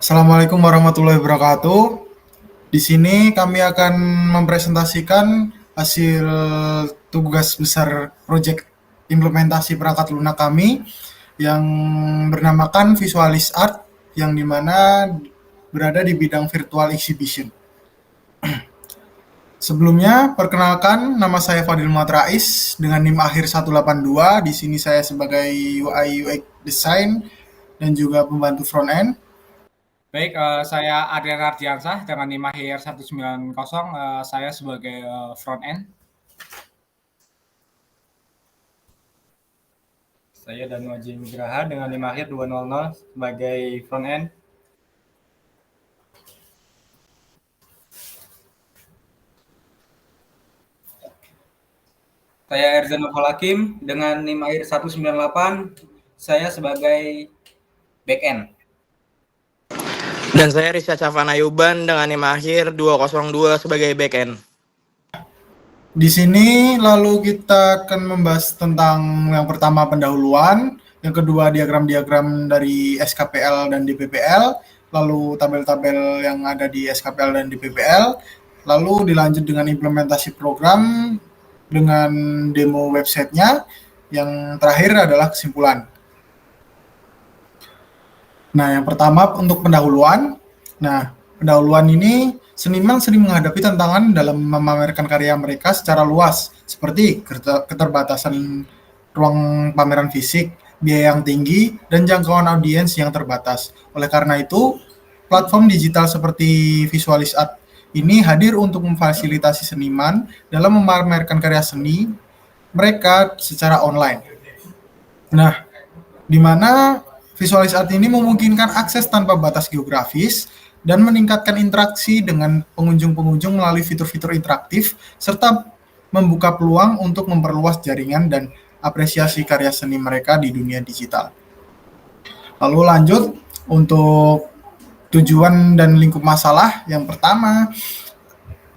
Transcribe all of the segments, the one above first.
Assalamualaikum warahmatullahi wabarakatuh. Di sini kami akan mempresentasikan hasil tugas besar proyek implementasi perangkat lunak kami yang bernamakan Visualis Art, yang dimana berada di bidang virtual exhibition. Sebelumnya, perkenalkan, nama saya Fadil Muhammad Rais dengan NIM akhir 182. Di sini saya sebagai UI UX Design dan juga pembantu front end. Baik, saya Adrian Ardiansah dengan NIM akhir 190, saya sebagai front end. Saya Danu Aji Nugraha dengan NIM akhir 200 sebagai front end. Saya Erzan Nurul Hakim dengan NIM akhir 198, saya sebagai back end. Dan saya Rizka Cafan Ayuban dengan NIM akhir 202 sebagai back end. Di sini lalu kita akan membahas tentang yang pertama pendahuluan, yang kedua diagram-diagram dari SKPL dan DPPL, lalu tabel-tabel yang ada di SKPL dan DPPL, lalu dilanjut dengan implementasi program dengan demo websitenya, yang terakhir adalah kesimpulan. Nah, yang pertama untuk pendahuluan. Nah, pendahuluan ini seniman sering menghadapi tantangan dalam memamerkan karya mereka secara luas, seperti keterbatasan ruang pameran fisik, biaya yang tinggi, dan jangkauan audiens yang terbatas. Oleh karena itu, platform digital seperti Visualis Art ini hadir untuk memfasilitasi seniman dalam memamerkan karya seni mereka secara online. Nah, di mana Visualis Art ini memungkinkan akses tanpa batas geografis dan meningkatkan interaksi dengan pengunjung-pengunjung melalui fitur-fitur interaktif, serta membuka peluang untuk memperluas jaringan dan apresiasi karya seni mereka di dunia digital. Lalu lanjut untuk tujuan dan lingkup masalah. Yang pertama,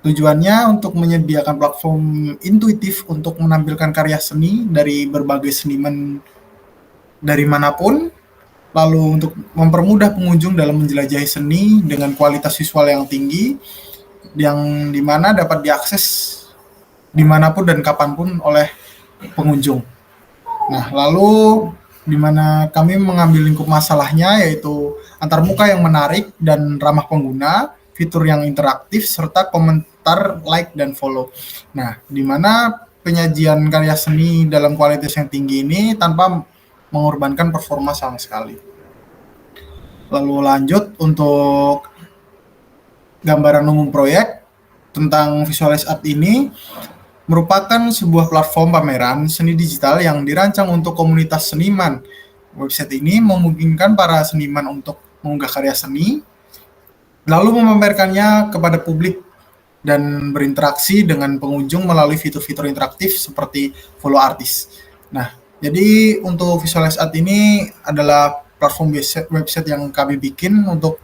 tujuannya untuk menyediakan platform intuitif untuk menampilkan karya seni dari berbagai seniman dari manapun, lalu untuk mempermudah pengunjung dalam menjelajahi seni dengan kualitas visual yang tinggi, yang dimana dapat diakses dimanapun dan kapanpun oleh pengunjung. Nah, lalu dimana kami mengambil lingkup masalahnya yaitu antarmuka yang menarik dan ramah pengguna, fitur yang interaktif, serta komentar, like, dan follow. Nah, dimana penyajian karya seni dalam kualitas yang tinggi ini tanpa mengorbankan performa sama sekali. Lalu lanjut untuk gambaran umum proyek tentang Visualis Art ini merupakan sebuah platform pameran seni digital yang dirancang untuk komunitas seniman. Website ini memungkinkan para seniman untuk mengunggah karya seni, lalu memamerkannya kepada publik dan berinteraksi dengan pengunjung melalui fitur-fitur interaktif seperti follow artis. Nah, jadi untuk Visualis Art ini adalah platform website yang kami bikin untuk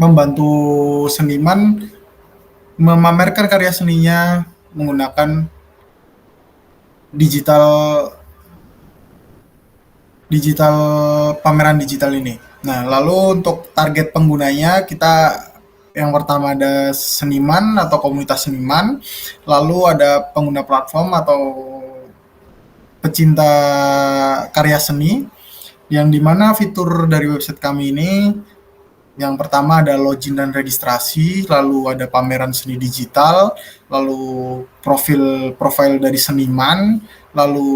membantu seniman memamerkan karya seninya menggunakan digital pameran digital ini. Nah, lalu untuk target penggunanya kita yang pertama ada seniman atau komunitas seniman, lalu ada pengguna platform atau pecinta karya seni, yang dimana fitur dari website kami ini yang pertama ada login dan registrasi, lalu ada pameran seni digital, lalu profil dari seniman, lalu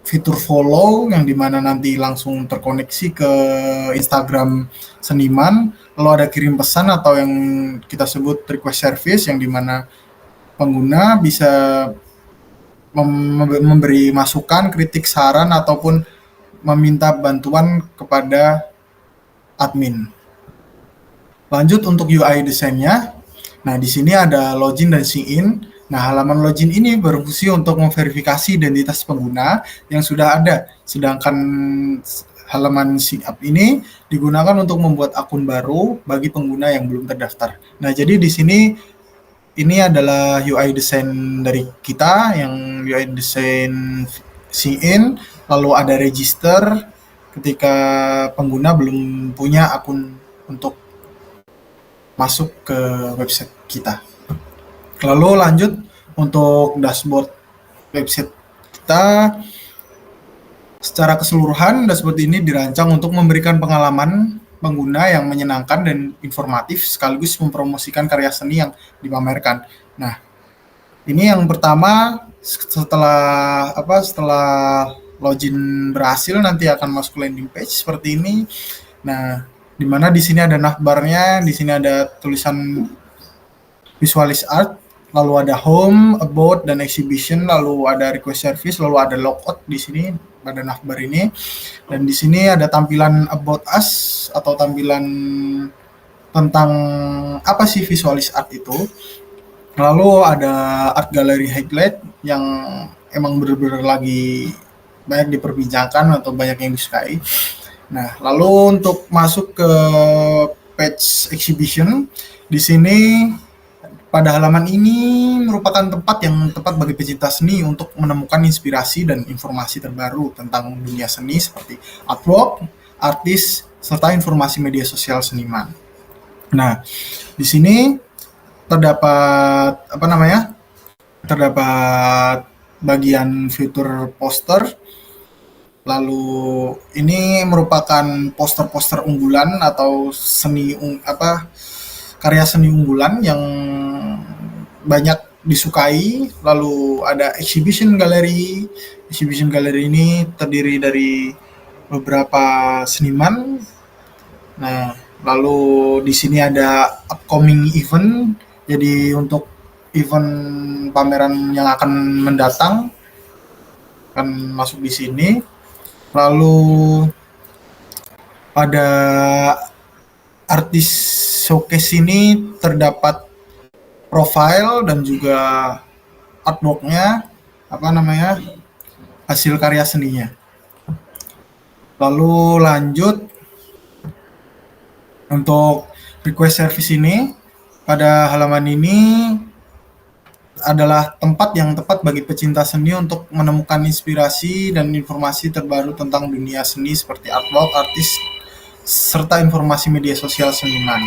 fitur follow yang dimana nanti langsung terkoneksi ke Instagram seniman, lalu ada kirim pesan atau yang kita sebut request service yang dimana pengguna bisa memberi masukan, kritik, saran, ataupun meminta bantuan kepada admin. Lanjut untuk UI desainnya. Nah, di sini ada login dan sign in. Nah, halaman login ini berfungsi untuk memverifikasi identitas pengguna yang sudah ada. Sedangkan halaman sign up ini digunakan untuk membuat akun baru bagi pengguna yang belum terdaftar. Nah, jadi di sini ini adalah UI desain dari kita yang UI desain sign in, lalu ada register, ketika pengguna belum punya akun untuk masuk ke website kita. Lalu lanjut untuk dashboard website kita. Secara keseluruhan, dashboard ini dirancang untuk memberikan pengalaman pengguna yang menyenangkan dan informatif sekaligus mempromosikan karya seni yang dipamerkan. Nah, ini yang pertama setelah login berhasil nanti akan masuk landing page seperti ini. Nah, di mana di sini ada navbarnya, di sini ada tulisan visualis art, lalu ada home, about, dan exhibition, lalu ada request service, lalu ada logout di sini pada navbar ini. Dan di sini ada tampilan about us atau tampilan tentang apa sih visualis art itu. Lalu ada art gallery highlight yang emang benar-benar lagi banyak diperbincangkan atau banyak yang disukai. Nah, lalu untuk masuk ke page exhibition, di sini pada halaman ini merupakan tempat yang tepat bagi pecinta seni untuk menemukan inspirasi dan informasi terbaru tentang dunia seni seperti artwork, artis, serta informasi media sosial seniman. Nah, di sini terdapat terdapat bagian fitur poster. Lalu ini merupakan poster-poster unggulan atau karya seni unggulan yang banyak disukai. Lalu ada exhibition gallery. Exhibition gallery ini terdiri dari beberapa seniman. Nah, lalu di sini ada upcoming event. Jadi untuk event pameran yang akan mendatang akan masuk di sini. Lalu pada artis showcase ini terdapat profile dan juga artwork-nya, hasil karya seninya. Lalu lanjut untuk request service ini, pada halaman ini adalah tempat yang tepat bagi pecinta seni untuk menemukan inspirasi dan informasi terbaru tentang dunia seni seperti artwork, artis, serta informasi media sosial seniman.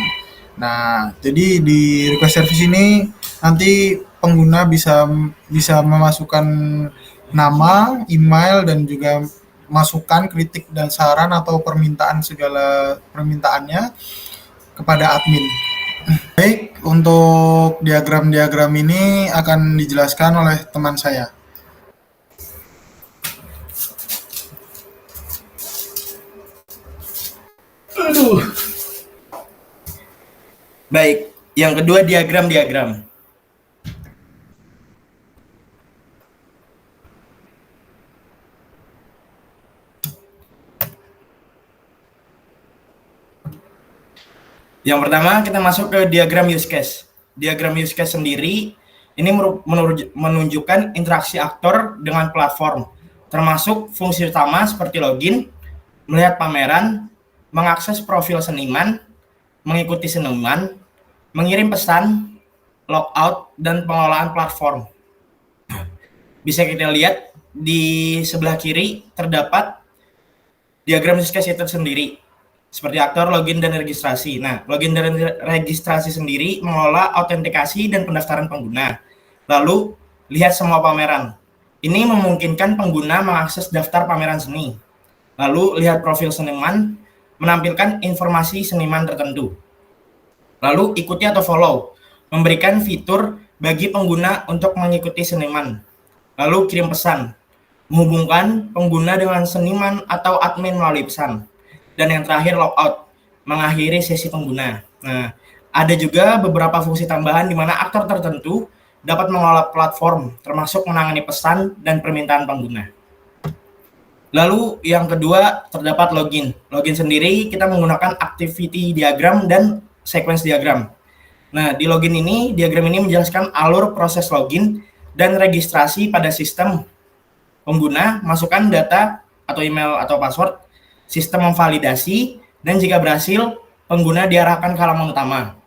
Nah, jadi di request service ini nanti pengguna bisa memasukkan nama, email, dan juga masukan, kritik, dan saran atau segala permintaannya kepada admin. Baik, untuk diagram-diagram ini akan dijelaskan oleh teman saya. Baik, yang kedua diagram-diagram. Yang pertama kita masuk ke diagram use case. Diagram use case sendiri ini menunjukkan interaksi aktor dengan platform, termasuk fungsi utama seperti login, melihat pameran, mengakses profil seniman, mengikuti seniman, mengirim pesan, logout, dan pengelolaan platform. Bisa kita lihat di sebelah kiri terdapat diagram use case itu sendiri. Seperti aktor, login, dan registrasi. Nah, login dan registrasi sendiri mengelola autentikasi dan pendaftaran pengguna. Lalu, lihat semua pameran. Ini memungkinkan pengguna mengakses daftar pameran seni. Lalu, lihat profil seniman, menampilkan informasi seniman tertentu. Lalu, ikuti atau follow, memberikan fitur bagi pengguna untuk mengikuti seniman. Lalu, kirim pesan, menghubungkan pengguna dengan seniman atau admin melalui pesan. Dan yang terakhir logout, mengakhiri sesi pengguna. Nah, ada juga beberapa fungsi tambahan di mana aktor tertentu dapat mengelola platform, termasuk menangani pesan dan permintaan pengguna. Lalu yang kedua terdapat login. Login sendiri kita menggunakan activity diagram dan sequence diagram. Nah, di login ini, diagram ini menjelaskan alur proses login dan registrasi pada sistem pengguna, masukkan data atau email atau password, sistem memvalidasi, dan jika berhasil, pengguna diarahkan ke halaman utama.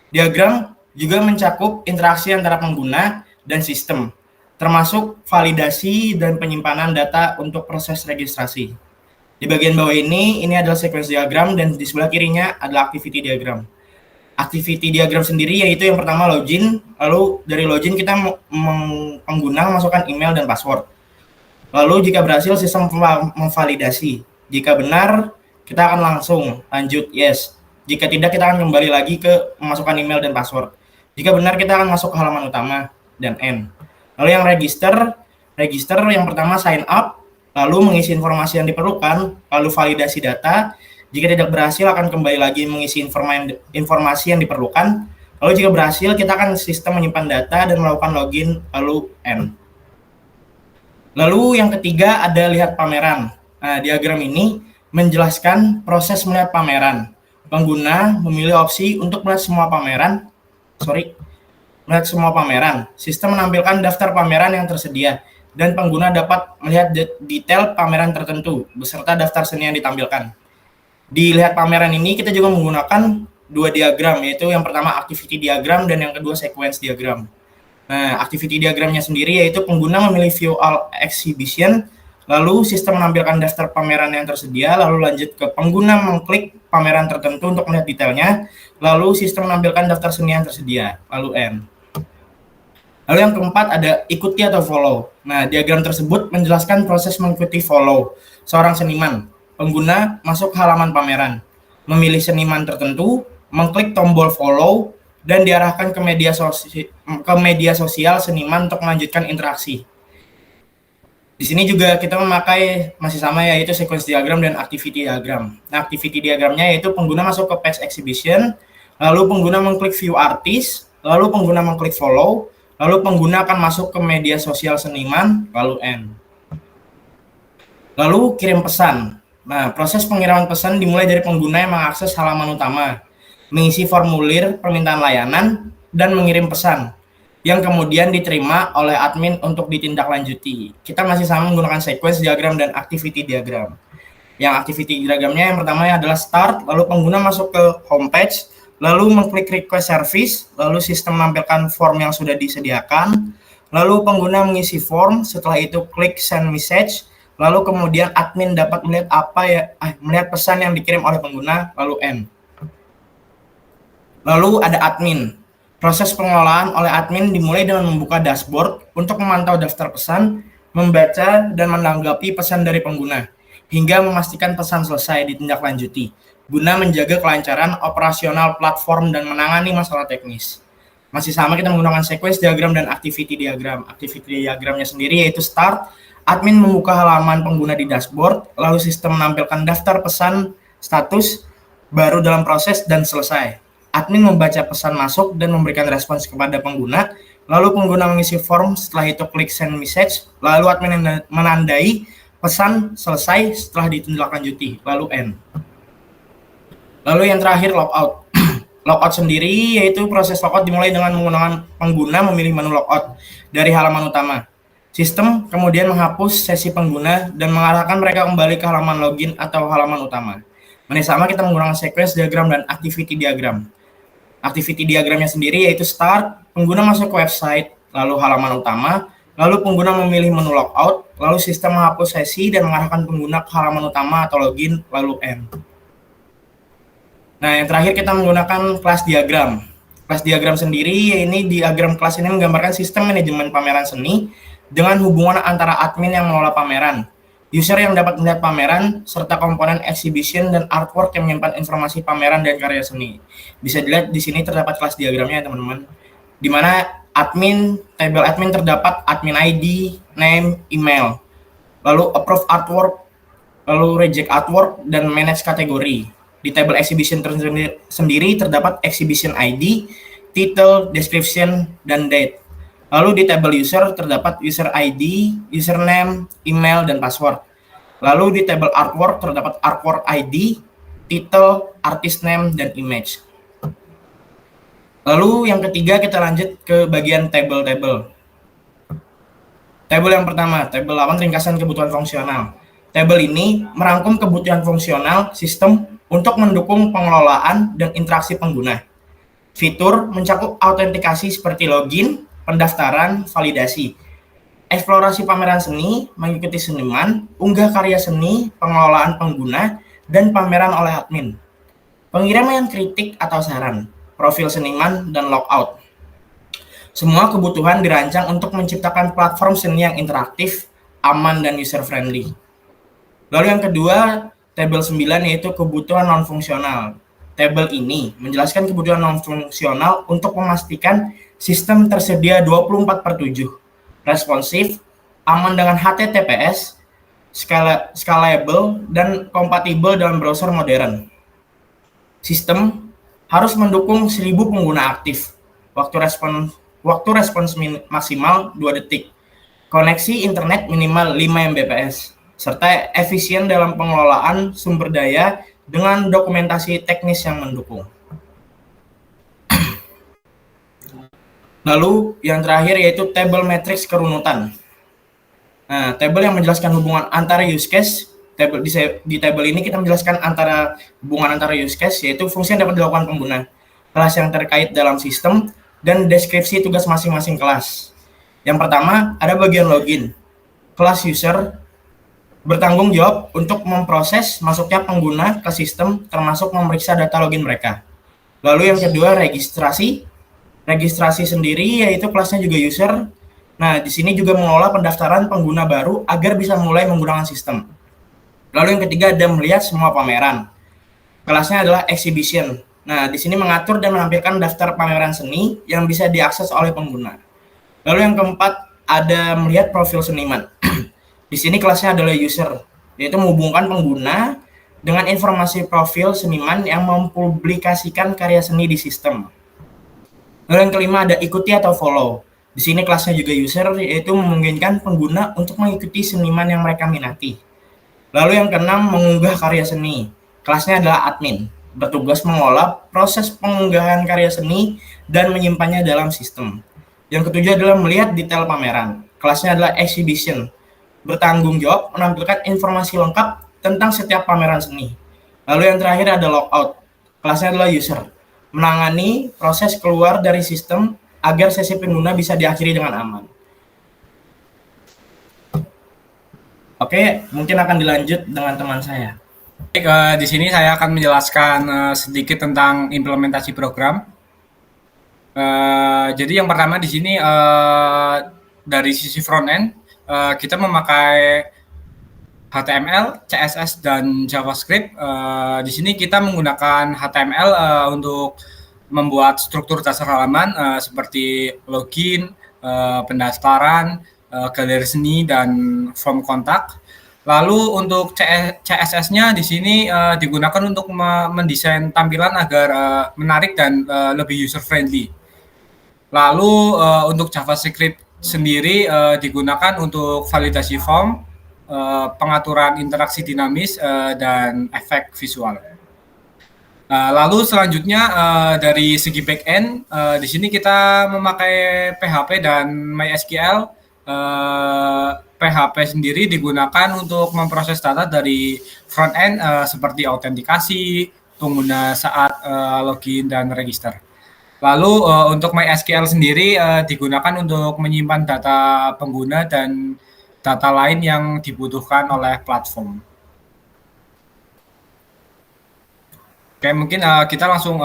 Diagram juga mencakup interaksi antara pengguna dan sistem, termasuk validasi dan penyimpanan data untuk proses registrasi. Di bagian bawah ini adalah sequence diagram dan di sebelah kirinya adalah activity diagram. Activity diagram sendiri yaitu yang pertama login, lalu dari login kita pengguna memasukkan email dan password. Lalu jika berhasil sistem memvalidasi. Jika benar, kita akan langsung lanjut yes. Jika tidak, kita akan kembali lagi ke memasukkan email dan password. Jika benar, kita akan masuk ke halaman utama dan end. Lalu yang register yang pertama sign up, lalu mengisi informasi yang diperlukan, lalu validasi data. Jika tidak berhasil, akan kembali lagi mengisi informasi yang diperlukan. Lalu jika berhasil, kita akan sistem menyimpan data dan melakukan login, lalu end. Lalu yang ketiga ada lihat pameran. Nah, diagram ini menjelaskan proses melihat pameran. Pengguna memilih opsi untuk melihat semua pameran. Sistem menampilkan daftar pameran yang tersedia dan pengguna dapat melihat detail pameran tertentu beserta daftar seni yang ditampilkan. Di lihat pameran ini kita juga menggunakan dua diagram, yaitu yang pertama activity diagram dan yang kedua sequence diagram. Nah, activity diagramnya sendiri yaitu pengguna memilih view all exhibition, lalu sistem menampilkan daftar pameran yang tersedia, lalu lanjut ke pengguna mengklik pameran tertentu untuk melihat detailnya, lalu sistem menampilkan daftar seni yang tersedia, lalu end. Lalu yang keempat ada ikuti atau follow. Nah, diagram tersebut menjelaskan proses mengikuti follow seorang seniman. Pengguna masuk ke halaman pameran, memilih seniman tertentu, mengklik tombol follow, dan diarahkan ke media sosial seniman untuk melanjutkan interaksi. Di sini juga kita memakai masih sama yaitu sequence diagram dan activity diagram. Nah, activity diagramnya yaitu pengguna masuk ke page exhibition, lalu pengguna mengklik view artist, lalu pengguna mengklik follow, lalu pengguna akan masuk ke media sosial seniman, lalu end. Lalu kirim pesan. Nah, proses pengiriman pesan dimulai dari pengguna yang mengakses halaman utama, mengisi formulir permintaan layanan, dan mengirim pesan yang kemudian diterima oleh admin untuk ditindaklanjuti. Kita masih sama menggunakan sequence diagram dan activity diagram. Yang activity diagramnya yang pertama adalah start, lalu pengguna masuk ke homepage, lalu mengklik request service, lalu sistem menampilkan form yang sudah disediakan, lalu pengguna mengisi form, setelah itu klik send message, lalu kemudian admin dapat melihat melihat pesan yang dikirim oleh pengguna, lalu end. Lalu ada admin. Proses pengelolaan oleh admin dimulai dengan membuka dashboard untuk memantau daftar pesan, membaca dan menanggapi pesan dari pengguna, hingga memastikan pesan selesai ditindaklanjuti, guna menjaga kelancaran operasional platform dan menangani masalah teknis. Masih sama kita menggunakan sequence diagram dan activity diagram. Activity diagramnya sendiri yaitu start, admin membuka halaman pengguna di dashboard, lalu sistem menampilkan daftar pesan, status, baru dalam proses, dan selesai. Admin membaca pesan masuk dan memberikan respons kepada pengguna, lalu pengguna mengisi form, setelah itu klik send message, lalu admin menandai pesan selesai setelah ditindaklanjuti, lalu end. Lalu yang terakhir logout. Logout sendiri yaitu proses logout dimulai dengan menggunakan pengguna memilih menu logout dari halaman utama. Sistem kemudian menghapus sesi pengguna dan mengarahkan mereka kembali ke halaman login atau halaman utama. Masih sama kita menggunakan sequence diagram dan activity diagram. Activity diagramnya sendiri yaitu start, pengguna masuk ke website, lalu halaman utama, lalu pengguna memilih menu logout, lalu sistem menghapus sesi dan mengarahkan pengguna ke halaman utama atau login, lalu end. Nah, yang terakhir kita menggunakan kelas diagram. Kelas diagram sendiri, ini diagram kelas ini menggambarkan sistem manajemen pameran seni dengan hubungan antara admin yang mengelola pameran, user yang dapat melihat pameran, serta komponen exhibition dan artwork yang menyimpan informasi pameran dan karya seni. Bisa dilihat di sini terdapat kelas diagramnya, teman-teman. Di mana tabel admin terdapat admin ID, name, email. Lalu approve artwork, lalu reject artwork, dan manage kategori. Di tabel exhibition sendiri terdapat exhibition ID, title, description, dan date. Lalu di tabel user terdapat user ID, username, email, dan password. Lalu di tabel artwork terdapat artwork ID, title, artist name, dan image. Lalu yang ketiga kita lanjut ke bagian tabel-tabel. Tabel yang pertama, tabel 8 ringkasan kebutuhan fungsional. Tabel ini merangkum kebutuhan fungsional sistem untuk mendukung pengelolaan dan interaksi pengguna. Fitur mencakup autentikasi seperti login, pendaftaran, validasi. eksplorasi pameran seni, mengikuti seniman, unggah karya seni, pengelolaan pengguna, dan pameran oleh admin. Pengiriman kritik atau saran, profil seniman, dan logout. Semua kebutuhan dirancang untuk menciptakan platform seni yang interaktif, aman, dan user-friendly. Lalu yang kedua, tabel 9 yaitu kebutuhan non-fungsional. Tabel ini menjelaskan kebutuhan non-fungsional untuk memastikan sistem tersedia 24/7, responsif, aman dengan HTTPS, scalable, dan kompatibel dalam browser modern. Sistem harus mendukung 1000 pengguna aktif, waktu respons maksimal 2 detik, koneksi internet minimal 5 Mbps, serta efisien dalam pengelolaan sumber daya dengan dokumentasi teknis yang mendukung. Lalu yang terakhir yaitu tabel matriks kerunutan. Nah, tabel yang menjelaskan hubungan antara use case. Di tabel ini kita menjelaskan hubungan antara use case, yaitu fungsi yang dapat dilakukan pengguna, kelas yang terkait dalam sistem, dan deskripsi tugas masing-masing kelas. Yang pertama, ada bagian login. Kelas user bertanggung jawab untuk memproses masuknya pengguna ke sistem, termasuk memeriksa data login mereka. Lalu yang kedua, registrasi. Registrasi sendiri yaitu kelasnya juga user. Nah, di sini juga mengelola pendaftaran pengguna baru agar bisa mulai menggunakan sistem. Lalu yang ketiga, ada melihat semua pameran. Kelasnya adalah exhibition. Nah, di sini mengatur dan menampilkan daftar pameran seni yang bisa diakses oleh pengguna. Lalu yang keempat, ada melihat profil seniman. Di sini kelasnya adalah user, yaitu menghubungkan pengguna dengan informasi profil seniman yang mempublikasikan karya seni di sistem. Lalu yang kelima, ada ikuti atau follow. Di sini kelasnya juga user, yaitu memungkinkan pengguna untuk mengikuti seniman yang mereka minati. Lalu yang keenam, mengunggah karya seni. Kelasnya adalah admin, bertugas mengolah proses pengunggahan karya seni dan menyimpannya dalam sistem. Yang ketujuh adalah melihat detail pameran. Kelasnya adalah exhibition, bertanggung jawab menampilkan informasi lengkap tentang setiap pameran seni. Lalu yang terakhir ada logout. Kelasnya adalah user, menangani proses keluar dari sistem agar sesi pengguna bisa diakhiri dengan aman. Oke, mungkin akan dilanjut dengan teman saya. Baik, di sini saya akan menjelaskan sedikit tentang implementasi program. Jadi yang pertama di sini dari sisi front end kita memakai HTML, CSS, dan JavaScript. Di sini kita menggunakan HTML untuk membuat struktur dasar halaman seperti login, pendaftaran, galeri seni, dan form kontak. Lalu untuk CSS-nya di sini digunakan untuk mendesain tampilan agar menarik dan lebih user friendly. Lalu untuk JavaScript sendiri digunakan untuk validasi form, pengaturan interaksi dinamis, dan efek visual. Lalu selanjutnya dari segi backend, di sini kita memakai PHP dan MySQL. PHP sendiri digunakan untuk memproses data dari front end seperti autentikasi pengguna saat login dan register. Lalu untuk MySQL sendiri digunakan untuk menyimpan data pengguna dan data lain yang dibutuhkan oleh platform. Oke, mungkin kita langsung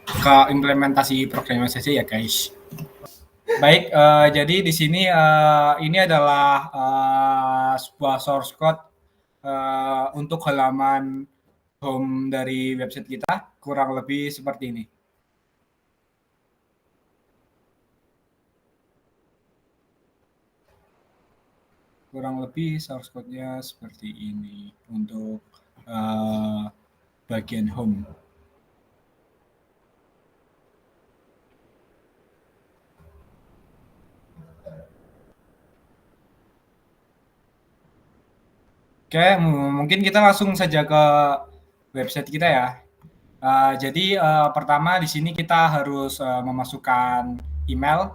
ke implementasi programnya saja ya guys. Baik, jadi di sini ini adalah sebuah source code untuk halaman home dari website kita, kurang lebih seperti ini. Kurang lebih source code-nya seperti ini untuk bagian home. Oke, mungkin kita langsung saja ke website kita ya. Jadi pertama di sini kita harus memasukkan email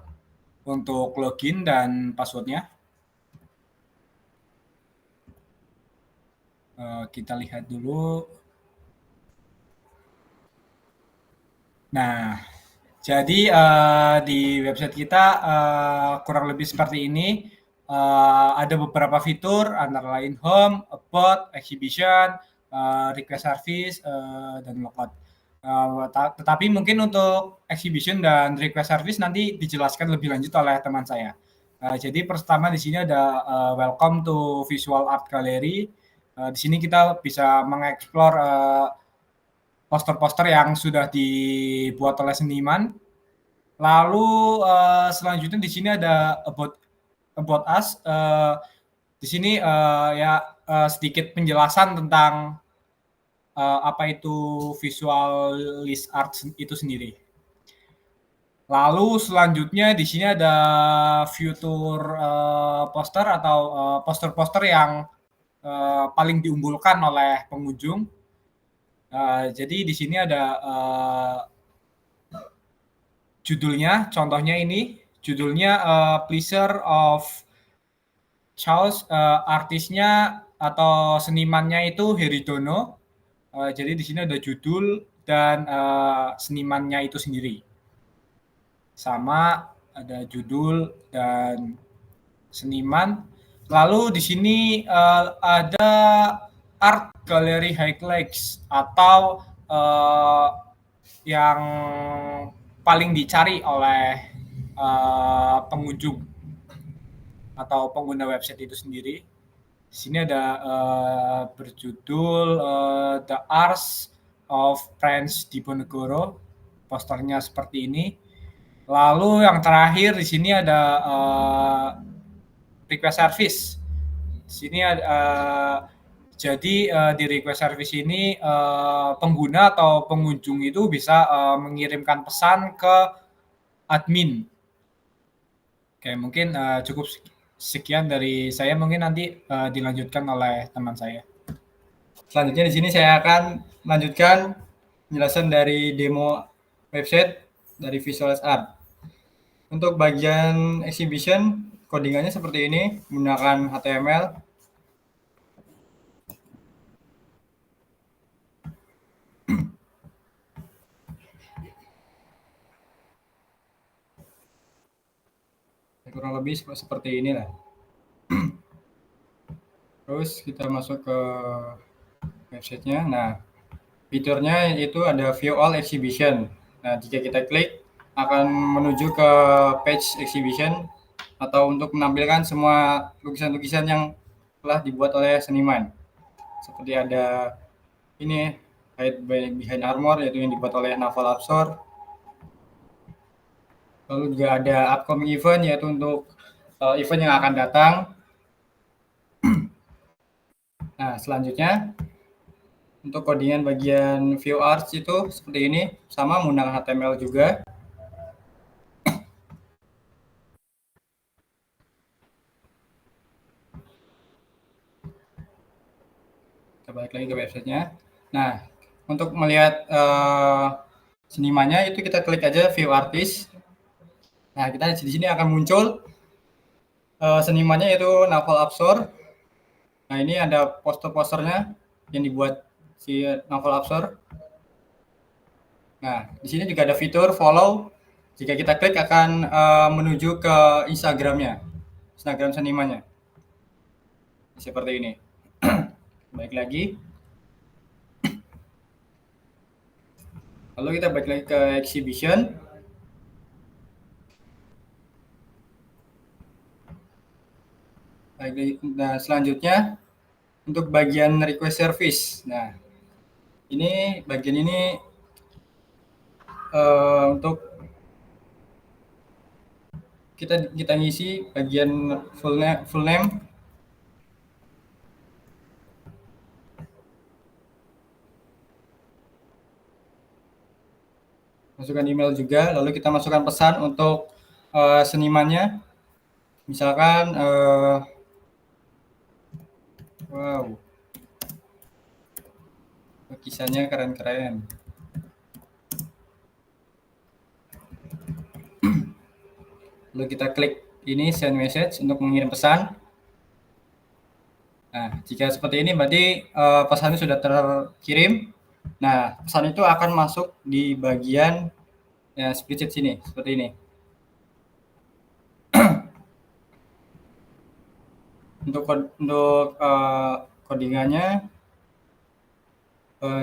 untuk login dan passwordnya. Kita lihat dulu. Nah, jadi di website kita kurang lebih seperti ini. ada beberapa fitur antara lain home, about, exhibition, request service, dan logout. Tetapi mungkin untuk exhibition dan request service nanti dijelaskan lebih lanjut oleh teman saya. Jadi pertama di sini ada welcome to Visual Art Gallery. Di sini kita bisa mengeksplor poster-poster yang sudah dibuat oleh seniman. Lalu selanjutnya di sini ada about us. Di sini sedikit penjelasan tentang apa itu visualist art itu sendiri. Lalu selanjutnya di sini ada fitur poster atau poster-poster yang paling diunggulkan oleh pengunjung. Jadi di sini ada judulnya, contohnya ini, judulnya Pleasure of Chaos, artisnya atau senimannya itu Heridono. Jadi di sini ada judul dan senimannya itu sendiri. Sama ada judul dan seniman. Lalu di sini ada Art Gallery Highlights atau yang paling dicari oleh pengunjung atau pengguna website itu sendiri. Di sini ada berjudul The Arts of Prince Diponegoro. Posternya seperti ini. Lalu yang terakhir di sini ada request service. Di sini jadi di request service ini pengguna atau pengunjung itu bisa mengirimkan pesan ke admin. Oke, mungkin cukup sekian dari saya, mungkin nanti dilanjutkan oleh teman saya. Selanjutnya di sini saya akan melanjutkan penjelasan dari demo website dari Visualist Art. Untuk bagian exhibition, codingannya seperti ini, menggunakan HTML. Kurang lebih seperti inilah. Terus kita masuk ke websitenya. Nah, fiturnya itu ada View All Exhibition. Nah, jika kita klik akan menuju ke page exhibition atau untuk menampilkan semua lukisan-lukisan yang telah dibuat oleh seniman. Seperti ada ini Hide Behind Armor, yaitu yang dibuat oleh Naval Absor. Lalu juga ada upcoming event, yaitu untuk event yang akan datang. Nah, selanjutnya untuk codingan bagian view arts itu seperti ini, sama menggunakan HTML juga. Kita balik lagi ke websitenya. Nah, untuk melihat senimannya itu kita klik aja view artist. Nah, kita di sini akan muncul senimannya yaitu Naval Absor. Nah, ini ada poster-posternya yang dibuat si Naval Absor. Nah, di sini juga ada fitur follow. Jika kita klik akan menuju ke Instagramnya, Instagram senimannya. Seperti ini. Baik lagi. Lalu kita balik lagi ke exhibition. Nah, selanjutnya untuk bagian request service. Nah, ini bagian ini untuk kita ngisi bagian full name. Masukkan email juga, lalu kita masukkan pesan untuk senimannya. Misalkan wow, lukisannya keren-keren. Lalu kita klik ini send message untuk mengirim pesan. Nah, jika seperti ini berarti pesannya sudah terkirim. Nah, pesan itu akan masuk di bagian spreadsheet sini, seperti ini. Untuk codingannya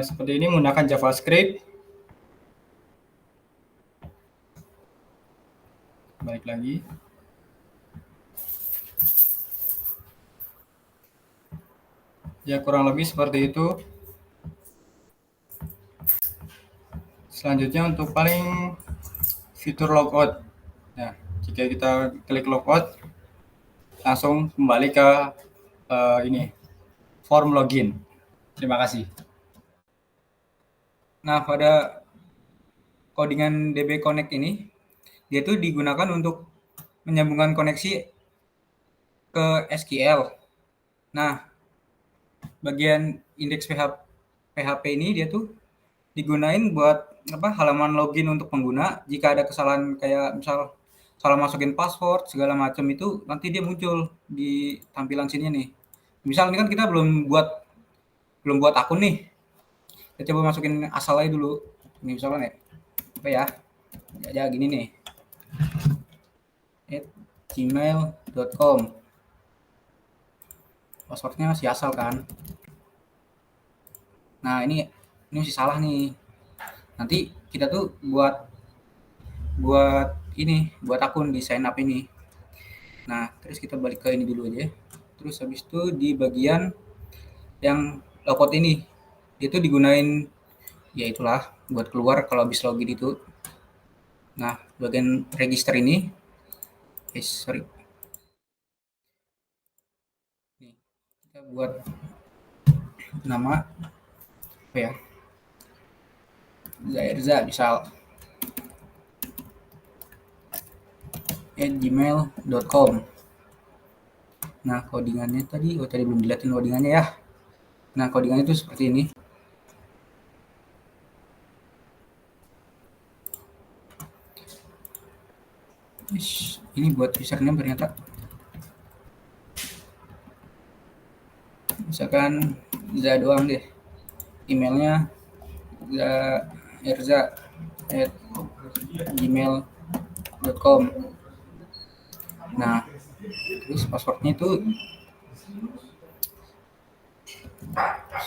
seperti ini menggunakan JavaScript. Balik lagi. Ya kurang lebih seperti itu. Selanjutnya untuk paling fitur logout. Nah, jika kita klik logout, langsung kembali ke ini form login. Terima kasih. Nah, pada codingan DB Connect ini, dia tuh digunakan untuk menyambungkan koneksi ke SQL. Nah, bagian indeks PHP ini dia tuh digunain buat halaman login untuk pengguna. Jika ada kesalahan kayak misal salah masukin password segala macam, itu nanti dia muncul di tampilan sini nih. Misal ini kan kita belum buat akun nih. Kita coba masukin asal aja dulu. Ini misalnya ya gini nih. @gmail.com. Passwordnya masih asal kan. Nah, ini masih salah nih. Nanti kita tuh buat akun di sign up ini. Nah, terus kita balik ke ini dulu aja. Terus habis itu di bagian yang logout ini, dia tuh digunain ya itulah buat keluar kalau habis login itu. Nah, bagian register ini nih, kita buat nama Zairza misal @gmail.com. Nah, codingannya tadi belum dilihatin codingannya ya. Nah, codingannya itu seperti ini. Ini buat username ternyata. Misalkan Za doang deh. Emailnya zairza@gmail.com. Nah, terus passwordnya itu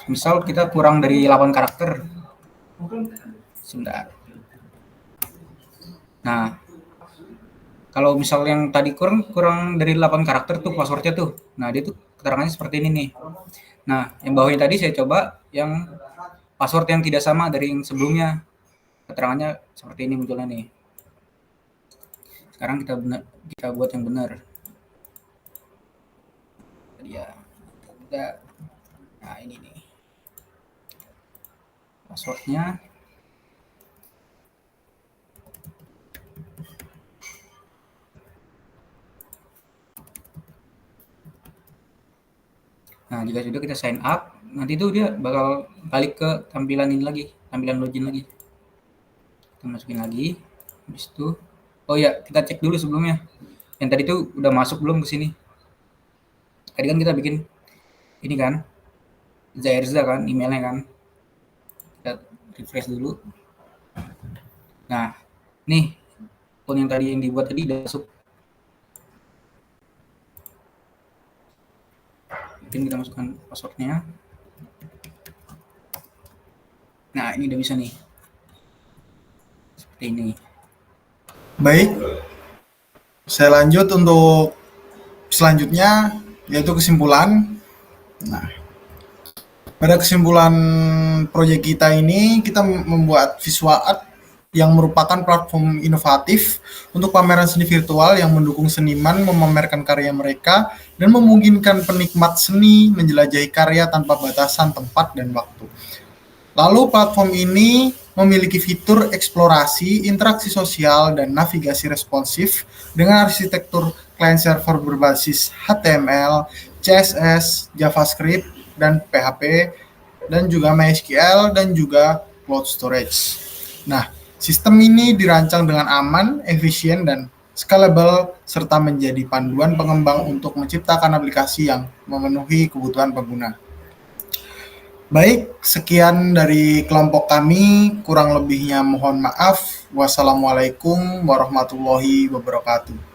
misal kita kurang dari 8 karakter. Sebentar. Nah, kalau misal yang tadi kurang dari 8 karakter tuh passwordnya tuh. Nah, dia tuh keterangannya seperti ini nih. Nah, yang bawahnya tadi saya coba yang password yang tidak sama dari yang sebelumnya. Keterangannya seperti ini munculnya nih. Sekarang kita buat yang benar. Nah, ini nih. Passwordnya Nah, jika sudah kita sign up, nanti itu dia bakal balik ke tampilan ini lagi, tampilan login lagi. Kita masukin lagi, habis itu, oh ya, kita cek dulu sebelumnya. Yang tadi tuh udah masuk belum ke sini? Tadi kan kita bikin ini kan, Zairza kan, emailnya kan. Kita refresh dulu. Nah, nih, akun yang tadi yang dibuat tadi udah masuk. Mungkin kita masukkan passwordnya. Nah, ini udah bisa nih. Seperti ini. Baik, saya lanjut untuk selanjutnya, yaitu kesimpulan. Nah, pada kesimpulan proyek kita ini, kita membuat visual art yang merupakan platform inovatif untuk pameran seni virtual yang mendukung seniman memamerkan karya mereka dan memungkinkan penikmat seni menjelajahi karya tanpa batasan tempat dan waktu. Lalu platform ini memiliki fitur eksplorasi, interaksi sosial, dan navigasi responsif dengan arsitektur client server berbasis HTML, CSS, JavaScript, dan PHP, dan juga MySQL, dan juga cloud storage. Nah, sistem ini dirancang dengan aman, efisien, dan scalable, serta menjadi panduan pengembang untuk menciptakan aplikasi yang memenuhi kebutuhan pengguna. Baik, sekian dari kelompok kami. Kurang lebihnya mohon maaf. Wassalamualaikum warahmatullahi wabarakatuh.